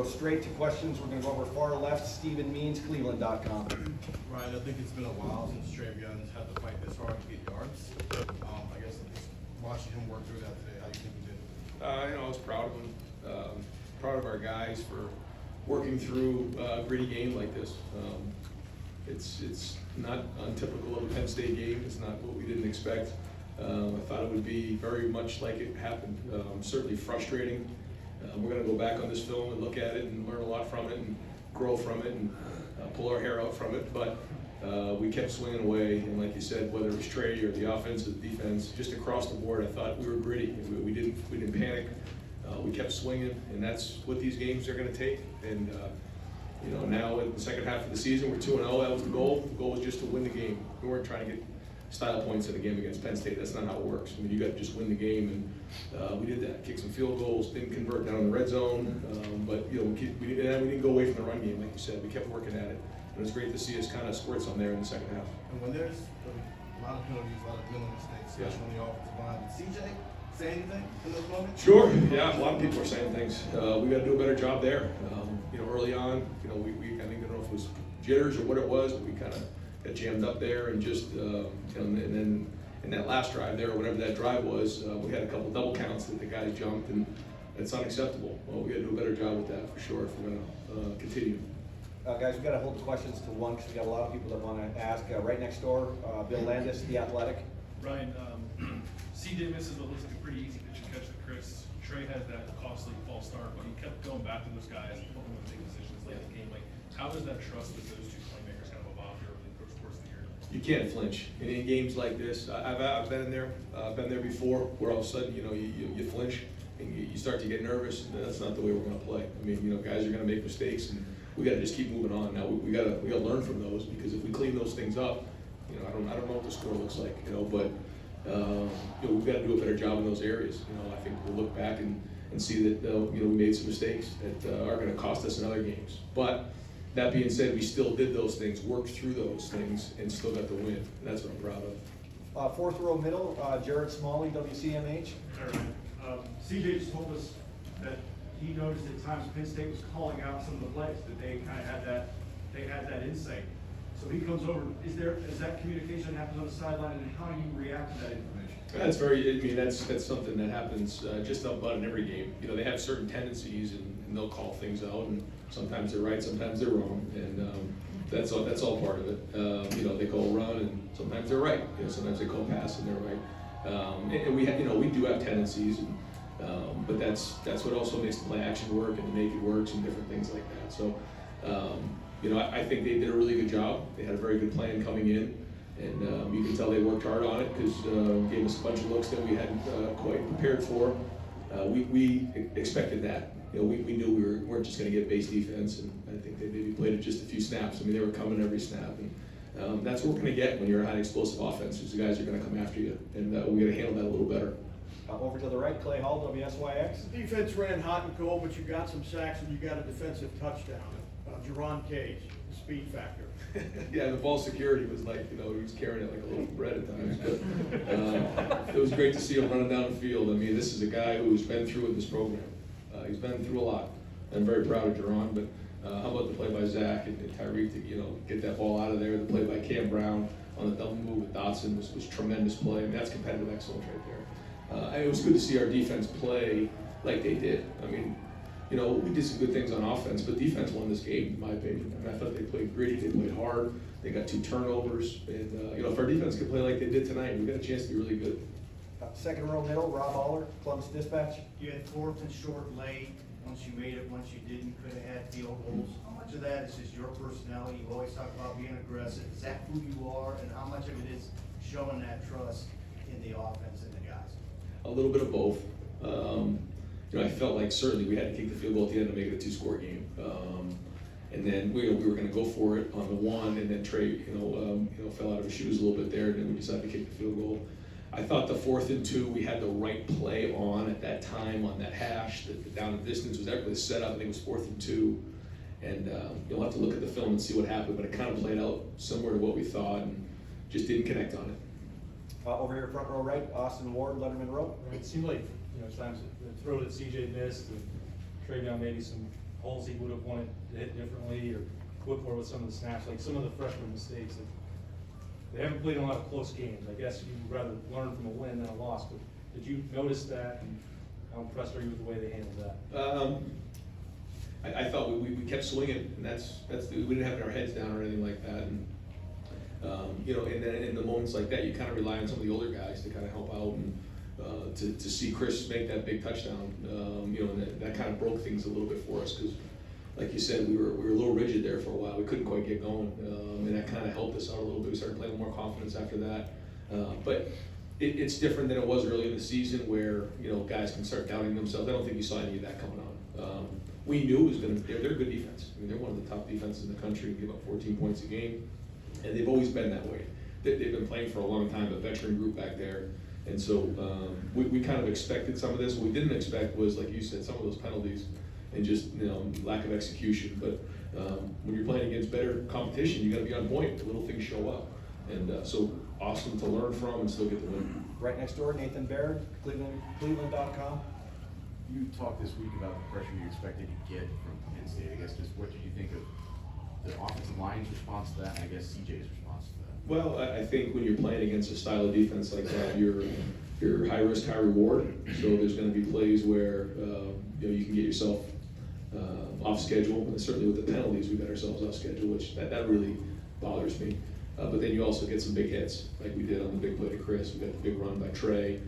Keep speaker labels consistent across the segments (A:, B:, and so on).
A: straight to questions. We're going to go over far left. Stephen Means, Cleveland.com.
B: Ryan, I think it's been a while since Trey Young's had to fight this hard to get yards. I guess just watching him work through that today, how do you think he did?
C: I was proud of him. Proud of our guys for working through a gritty game like this. It's not untypical of a Penn State game. It's not what we didn't expect. I thought it would be very much like it happened. Certainly frustrating. We're going to go back on this film and look at it and learn a lot from it and grow from it and pull our hair out from it. But we kept swinging away, and like you said, whether it was Trey or the offense or the defense, just across the board, I thought we were gritty. We didn't panic. We kept swinging, and that's what these games are going to take. And now in the second half of the season, we're 2-0. That was the goal. The goal was just to win the game. We weren't trying to get style points in a game against Penn State. That's not how it works. I mean, you got to just win the game, and we did that. Kicked some field goals, didn't convert down in the red zone, but we didn't go away from the run game, like you said. We kept working at it, and it was great to see us kind of squirt some there in the second half.
B: And when there's a lot of penalties, a lot of mental mistakes, especially on the offensive line, did CJ say anything in those moments?
C: Sure. Yeah, a lot of people are saying things. We got to do a better job there. Early on, I don't know if it was jitters or what it was, but we kind of got jammed up there, and just and then in that last drive there, or whatever that drive was, we had a couple double counts that the guys jumped, and it's unacceptable. Well, we got to do a better job with that for sure if we're going to continue.
A: Guys, we've got to hold the questions to one because we got a lot of people that want to ask. Right next door, Bill Landis, The Athletic.
D: Ryan, CJ misses what looks like a pretty easy pitch and catch to Chris. Trey had that costly false start, but he kept going back to those guys and helping them make decisions late in the game. Like, how does that trust with those two playmakers kind of evolve here over the course of the year?
C: You can't flinch in games like this. I've been in there. I've been there before, where all of a sudden you flinch and you start to get nervous. That's not the way we're going to play. I mean, guys are going to make mistakes, and we got to just keep moving on. Now we got to learn from those, because if we clean those things up, I don't know what the score looks like, but we've got to do a better job in those areas. I think we'll look back and see that we made some mistakes that are going to cost us in other games. But that being said, we still did those things, worked through those things, and still got the win. And that's what I'm proud of.
A: Fourth row middle, Jared Smalley, WCMH.
E: CJ just told us that he noticed at times Penn State was calling out some of the plays, that they kind of had that insight. So he comes over. Is that communication that happens on the sideline, and how do you react to that information?
C: That's something that happens just about in every game. They have certain tendencies, and they'll call things out, and sometimes they're right, sometimes they're wrong, and that's all part of it. They call run, and sometimes they're right. Sometimes they call pass, and they're right. And we do have tendencies, but that's what also makes the play action work and the naked works and different things like that. So. I think they did a really good job. They had a very good plan coming in, and you can tell they worked hard on it, because gave us a bunch of looks that we hadn't quite prepared for. We expected that. We knew we weren't just going to get base defense, and I think they maybe played it just a few snaps. They were coming every snap, and that's what we're going to get when you're a high explosive offense. Is the guys are going to come after you, and we got to handle that a little better.
A: Over to the right, Clay Hall, WSYX.
F: Defense ran hot and cold, but you got some sacks and you got a defensive touchdown. Jerron Cage, the speed factor.
C: Yeah, the ball security was like, he was carrying it like a little bread at times. But it was great to see him running down the field. This is a guy who's been through with this program. He's been through a lot. I'm very proud of Jerron, but how about the play by Zach and Tyreek to get that ball out of there? The play by Cam Brown on the double move with Dotson was tremendous play. That's competitive excellence right there. It was good to see our defense play like they did. We did some good things on offense, but defense won this game, in my opinion. I thought they played gritty, they played hard, they got 2 turnovers, and if our defense could play like they did tonight, we got a chance to be really good.
A: Second row middle, Rob Aller, Columbus Dispatch.
G: You had fourth and short late. Once you made it, once you didn't, could have had field goals. How much of that is just your personality? You always talk about being aggressive. Is that who you are? And how much of it is showing that trust in the offense and the guys?
C: A little bit of both. I felt like certainly we had to kick the field goal at the end to make it a 2-score game. And then we were going to go for it on the one, and then Trey, fell out of his shoes a little bit there, and then we decided to kick the field goal. I thought the 4th and 2, we had the right play on at that time on that hash. The down and distance was everything set up. I think it was 4th and 2, and you'll have to look at the film and see what happened. But it kind of played out similar to what we thought, and just didn't connect on it.
A: Over here, front row right, Austin Ward, Letterman Row.
E: It seemed like times the throw that CJ missed, and Trey down maybe some
H: holes he would have wanted to hit differently, or Whitmore with some of the snaps, like some of the freshman mistakes. They haven't played a lot of close games. I guess you'd rather learn from a win than a loss, but did you notice that, and how impressed are you with the way they handled that?
C: I thought we kept swinging, and we didn't have our heads down or anything like that. And and then in the moments like that, you kind of rely on some of the older guys to kind of help out, and to see Chris make that big touchdown, and that kind of broke things a little bit for us, because, like you said, we were a little rigid there for a while. We couldn't quite get going, and that kind of helped us out a little bit. We started playing with more confidence after that. But it's different than it was early in the season, where guys can start doubting themselves. I don't think you saw any of that coming on. We knew it was going to. They're a good defense. I mean, they're one of the top defenses in the country. Give up 14 points a game, and they've always been that way. They've been playing for a long time, a veteran group back there, and so we kind of expected some of this. What we didn't expect was, like you said, some of those penalties and just lack of execution. But when you're playing against better competition, you got to be on point. The little things show up, and so awesome to learn from and still get the win.
A: Right next door, Nathan Baird, Cleveland.com.
I: You talked this week about the pressure you expected to get from Penn State. I guess just what did you think of the offensive line's response to that, and I guess CJ's response to that?
C: Well, I think when you're playing against a style of defense like that, you're high risk, high reward. So there's going to be plays where you can get yourself off schedule, and certainly with the penalties, we got ourselves off schedule, which that really bothers me. But then you also get some big hits, like we did on the big play to Chris. We got the big run by Trey,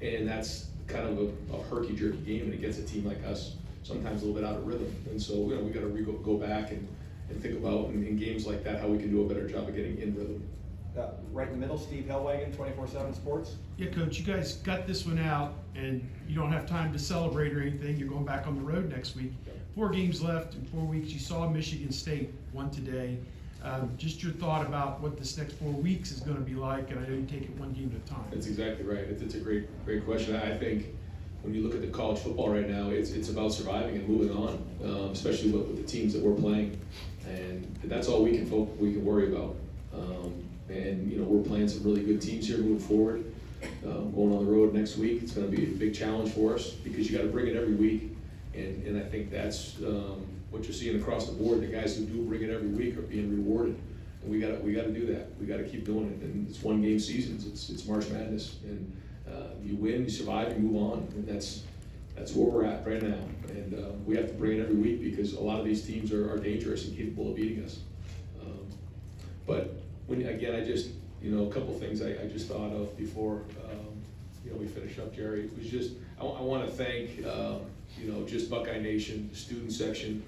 C: and that's kind of a herky-jerky game, and it gets a team like us sometimes a little bit out of rhythm. And so we got to go back and think about in games like that how we can do a better job of getting in rhythm.
A: Right in the middle, Steve Hellwagon, 24/7 Sports.
J: Yeah, Coach, you guys got this one out, and you don't have time to celebrate or anything. You're going back on the road next week. 4 games left in 4 weeks. You saw Michigan State won today. Just your thought about what this next 4 weeks is going to be like, and I know you take it one game at a time.
C: That's exactly right. It's a great question. I think when you look at the college football right now, it's about surviving and moving on, especially with the teams that we're playing, and that's all we can worry about. And we're playing some really good teams here moving forward. Going on the road next week, it's going to be a big challenge for us because you got to bring it every week, and I think that's what you're seeing across the board. The guys who do bring it every week are being rewarded, and we got to do that. We got to keep doing it. And it's 1 game seasons. It's March Madness, and you win, you survive, you move on, and that's where we're at right now. And we have to bring it every week because a lot of these teams are dangerous and capable of beating us. But I just a couple things I just thought of before we finish up, Jerry. It was just I want to thank just Buckeye Nation, the student section.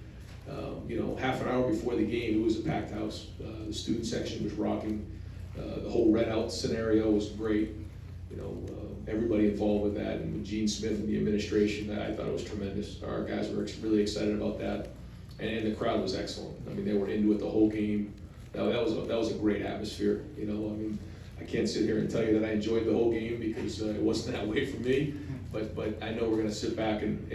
C: Half an hour before the game, it was a packed house. The student section was rocking. The whole red out scenario was great. Everybody involved with that, and with Gene Smith and the administration, I thought it was tremendous. Our guys were really excited about that, and the crowd was excellent. I mean, they were into it the whole game. That was a great atmosphere. I can't sit here and tell you that I enjoyed the whole game because it wasn't that way for me. But I know we're going to sit back and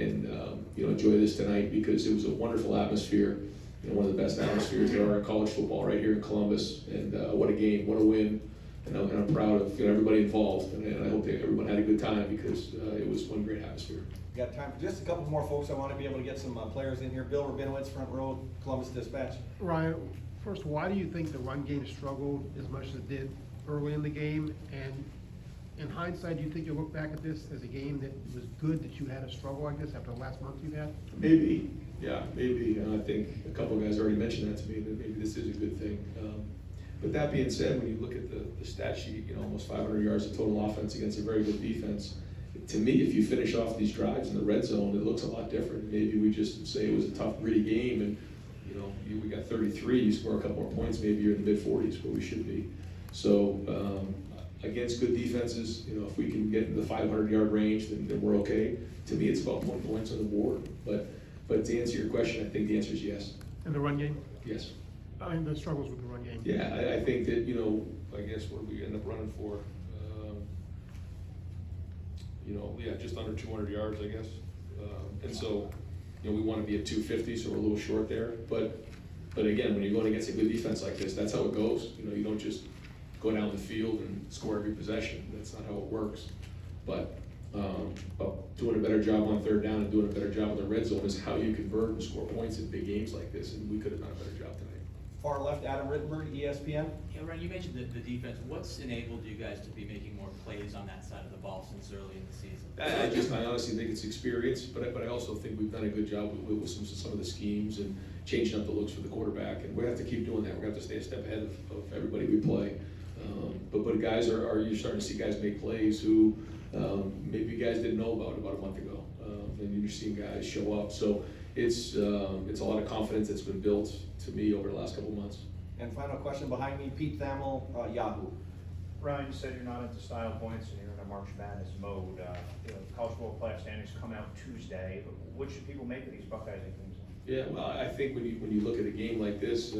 C: enjoy this tonight because it was a wonderful atmosphere. One of the best atmospheres there are in college football right here in Columbus. And what a game, what a win. And I'm proud of everybody involved. And I hope everyone had a good time because it was one great atmosphere.
A: We got time for just a couple more folks. I want to be able to get some players in here. Bill Rabinowitz, front row, Columbus Dispatch.
K: Ryan, first, why do you think the run game struggled as much as it did early in the game? And in hindsight, do you think you'll look back at this as a game that was good that you had a struggle like this after the last month you've had?
C: Maybe, yeah, maybe. I think a couple of guys already mentioned that to me, that maybe this is a good thing. But that being said, when you look at the stat sheet, almost 500 yards of total offense against a very good defense. To me, if you finish off these drives in the red zone, it looks a lot different. Maybe we just say it was a tough, gritty game, and we got 33, you score a couple more points, maybe you're in the mid-40s where we should be. So against good defenses, if we can get into the 500-yard range, then we're okay. To me, it's about 1 point on the board. But to answer your question, I think the answer is yes.
K: In the run game?
C: Yes.
K: I mean, the struggles with the run game.
C: Yeah, I think that, I guess what we end up running for, just under 200 yards, I guess. And so, we want to be at 250, so we're a little short there. But again, when you're going against a good defense like this, that's how it goes. You don't just go down the field and score every possession. That's not how it works. But doing a better job on third down and doing a better job in the red zone is how you convert and score points in big games like this, and we could have done a better job tonight.
A: Far left, Adam Rittenberg, ESPN.
L: Yeah, Ryan, you mentioned the defense. What's enabled you guys to be making more plays on that side of the ball since early in the season?
C: I honestly think it's experience, but I also think we've done a good job with some of the schemes and changing up the looks for the quarterback, and we have to keep doing that. We're gonna have to stay a step ahead of everybody we play. But guys you're starting to see guys make plays who maybe you guys didn't know about a month ago, and you're seeing guys show up. So it's a lot of confidence that's been built to me over the last couple of months.
A: And final question behind me, Pete Thamel, Yahoo.
M: Ryan, you said you're not into style points and you're in a March Madness mode. College football playoff standings come out Tuesday. What should people make of these Buckeyes and things?
C: Yeah, well, I think when you look at a game like this,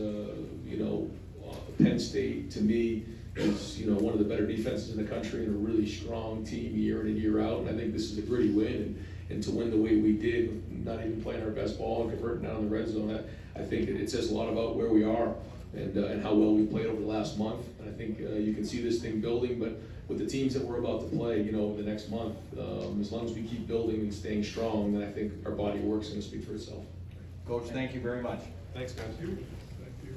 C: Penn State to me is one of the better defenses in the country and a really strong team year in and year out. And I think this is a gritty win, and to win the way we did, not even playing our best ball and converting down in the red zone, I think it says a lot about where we are and how well we played over the last month. And I think you can see this thing building, but with the teams that we're about to play, over the next month, as long as we keep building and staying strong, then I think our body of work's going to speak for itself.
A: Coach, thank you very much.
C: Thanks, guys.